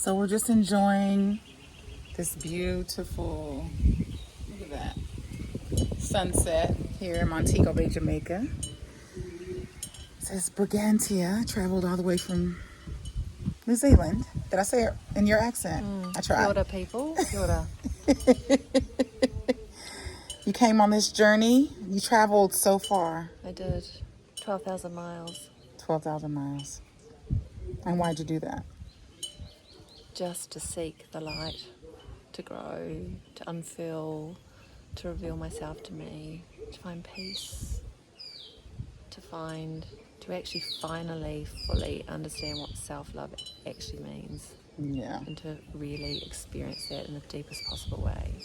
So we're just enjoying this beautiful, look at that, sunset here in Montego Bay, Jamaica. It says Brigantia, traveled all the way from New Zealand. Did I say it in your accent? I tried. Kia ora, people. Kia ora. You came on this journey. You traveled so far. I did 12,000 miles 12,000 miles. And why'd you do that? just to seek the light, to grow, to unfurl, to reveal myself to me, to find peace, to actually finally fully understand what self-love actually means. Yeah. And to really experience that in the deepest possible way.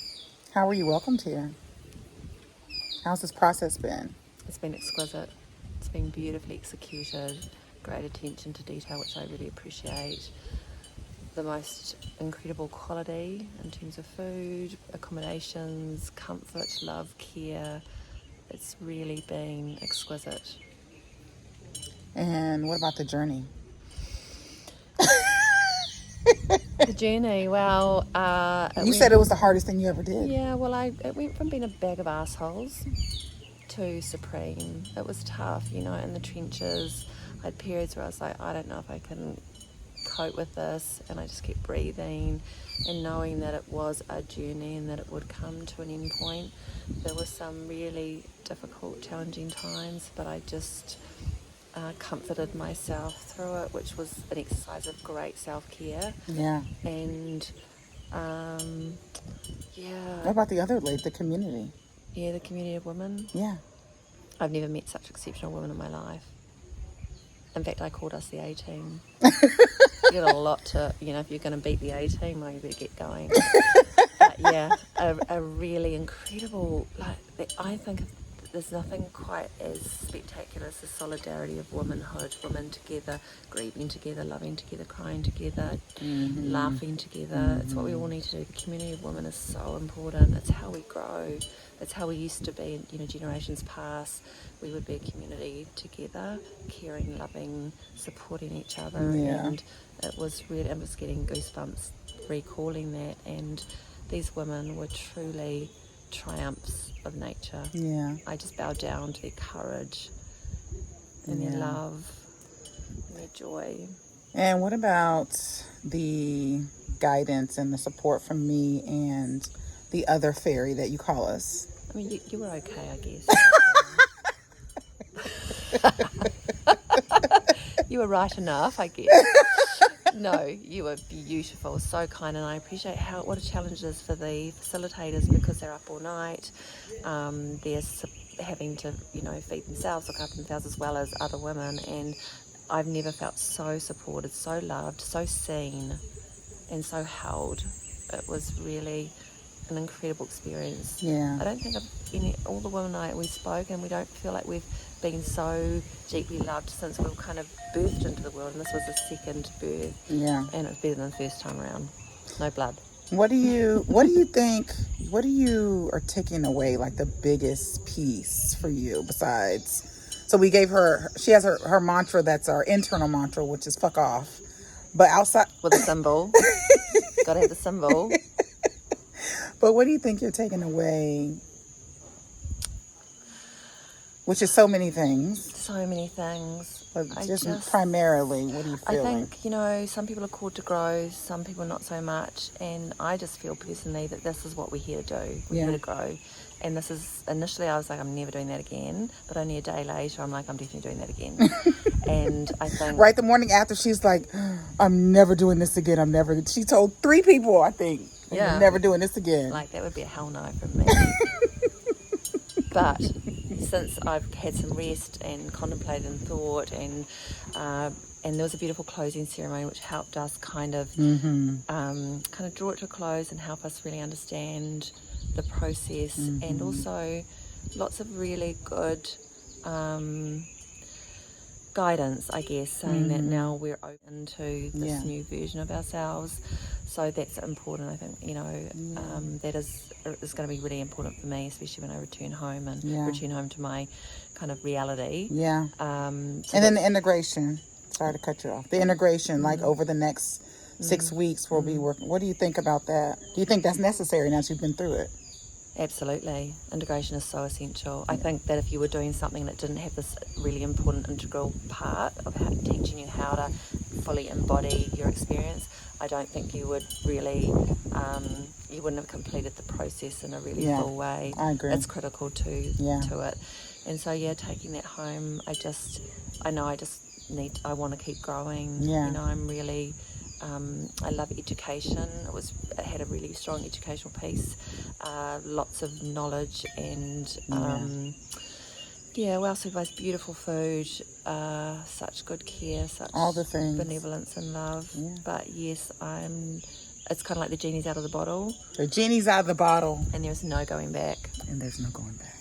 How were you welcomed here? How's this process been? It's been exquisite. It's been beautifully executed. Great attention to detail, which I really appreciate. The most incredible quality in terms of food, accommodations, comfort, love, care. It's really been exquisite. And what about the journey? The journey, well... you said it was the hardest thing you ever did. Yeah, well, it went from being a bag of assholes to supreme. It was tough, in the trenches. I had periods where I was like, I don't know if I can cope with this, and I just kept breathing and knowing that it was a journey and that it would come to an end point. There were some really difficult, challenging times, but I just comforted myself through it, which was an exercise of great self-care. Yeah. And What about the other lady, the community? Yeah, the community of women. Yeah. I've never met such exceptional women in my life. In fact, I called us the A-team. You got a lot to, if you're going to beat the A-team, well, you better get going. But yeah, a really incredible, I think there's nothing quite as spectacular as the solidarity of womanhood, women together, grieving together, loving together, crying together, laughing together. It's what we all need to do. The community of women is so important. It's how we grow. It's how we used to be, generations past. We would be a community together, caring, loving, supporting each other. Yeah. And it was really, I'm just getting goosebumps recalling that. And these women were truly triumphs of nature. Yeah. I just bow down to their courage and their love and their joy. And what about the guidance and the support from me and the other fairy that you call us? I mean, you were okay, I guess. You were right enough, I guess. No, you were beautiful, so kind, and I appreciate what a challenge it is for the facilitators because they're up all night. They're having to, feed themselves, look after themselves as well as other women, and I've never felt so supported, so loved, so seen, and so held. It was really an incredible experience. Yeah. I don't think all the women we spoke, and we don't feel like we've been so deeply loved since we were kind of birthed into the world, and this was the second birth. Yeah. And it was better than the first time around. No blood. What do you think, what do you are taking away, like the biggest piece for you besides, so we gave her, she has her mantra that's our internal mantra, which is fuck off. But outside. With a symbol. Gotta have the symbol. But what do you think you're taking away? Which is so many things. So many things. But just primarily, what are you feeling? I think, some people are called to grow, some people not so much. And I just feel personally that this is what we're here to do. We're here to grow. And this is, initially I was like, I'm never doing that again. But only a day later, I'm like, I'm definitely doing that again. And I think... Right, the morning after, she's like, I'm never doing this again. She told 3 people, I think. Yeah. I'm never doing this again. Like, that would be a hell no from me. But since I've had some rest and contemplated and thought, and there was a beautiful closing ceremony which helped us kind of draw it to a close and help us really understand the process, and also lots of really good guidance, I guess, saying that now we're open to this new version of ourselves. So that's important, I think, that is going to be really important for me, especially when I return home and return home to my kind of reality. Yeah. And then the integration, sorry to cut you off, the integration, like over the next 6 weeks we'll be working. What do you think about that? Do you think that's necessary now that you've been through it? Absolutely. Integration is so essential. I think that if you were doing something that didn't have this really important integral part of teaching you how to fully embody your experience, I don't think you would really, you wouldn't have completed the process in a really full way. I agree. It's critical to it. And so, taking that home, I want to keep growing. Yeah. You know, I'm really... I love education. It had a really strong educational piece, lots of knowledge and well supervised, beautiful food, such good care, such all the things, benevolence and love. Yeah. But yes, it's kind of like the genie's out of the bottle. The genie's out of the bottle. And there's no going back. And there's no going back.